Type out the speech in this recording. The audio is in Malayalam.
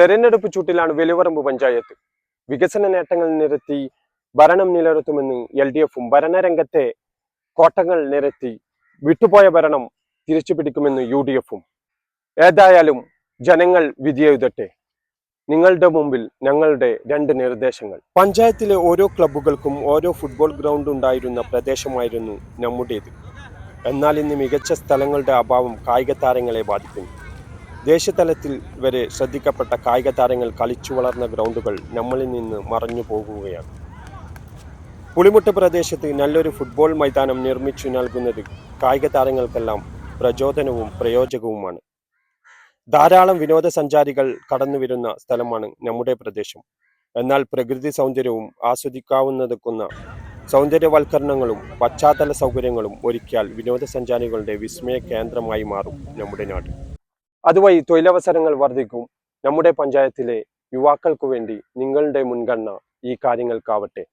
തെരഞ്ഞെടുപ്പ് ചൂട്ടിലാണ് വെലിവറമ്പ് പഞ്ചായത്ത്. വികസന നേട്ടങ്ങൾ നിരത്തി ഭരണം നിലനിർത്തുമെന്ന് LDFും ഭരണരംഗത്തെ കോട്ടങ്ങൾ നിരത്തി വിട്ടുപോയ ഭരണം തിരിച്ചുപിടിക്കുമെന്ന് UDFും. ഏതായാലും ജനങ്ങൾ വിധിയെഴുതട്ടെ. നിങ്ങളുടെ മുമ്പിൽ ഞങ്ങളുടെ 2 നിർദ്ദേശങ്ങൾ. പഞ്ചായത്തിലെ ഓരോ ക്ലബ്ബുകൾക്കും ഓരോ ഫുട്ബോൾ ഗ്രൗണ്ട് ഉണ്ടായിരുന്ന പ്രദേശമായിരുന്നു നമ്മുടേത്. എന്നാൽ ഇന്ന് മികച്ച സ്ഥലങ്ങളുടെ അഭാവം കായിക താരങ്ങളെ ബാധിക്കുന്നു. ദേശീയതലത്തിൽ വരെ ശ്രദ്ധിക്കപ്പെട്ട കായിക താരങ്ങൾ കളിച്ചു വളർന്ന ഗ്രൗണ്ടുകൾ നമ്മളിൽ നിന്ന് മറഞ്ഞു പോകുകയാണ്. പുളിമുട്ട് പ്രദേശത്ത് നല്ലൊരു ഫുട്ബോൾ മൈതാനം നിർമ്മിച്ചു നൽകുന്നത് കായിക താരങ്ങൾക്കെല്ലാം പ്രചോദനവും പ്രയോജകവുമാണ്. ധാരാളം വിനോദസഞ്ചാരികൾ കടന്നുവരുന്ന സ്ഥലമാണ് നമ്മുടെ പ്രദേശം. എന്നാൽ പ്രകൃതി സൗന്ദര്യവും ആസ്വദിക്കാവുന്നതുക്കുന്ന സൗന്ദര്യവൽക്കരണങ്ങളും പശ്ചാത്തല സൗകര്യങ്ങളും ഒരുക്കിയാൽ വിനോദസഞ്ചാരികളുടെ വിസ്മയ കേന്ദ്രമായി മാറും നമ്മുടെ നാട്. അതുവഴി തൊഴിലവസരങ്ങൾ വർദ്ധിക്കും. നമ്മുടെ പഞ്ചായത്തിലെ യുവാക്കൾക്കു വേണ്ടി നിങ്ങളുടെ മുൻഗണന ഈ കാര്യങ്ങൾക്കാവട്ടെ.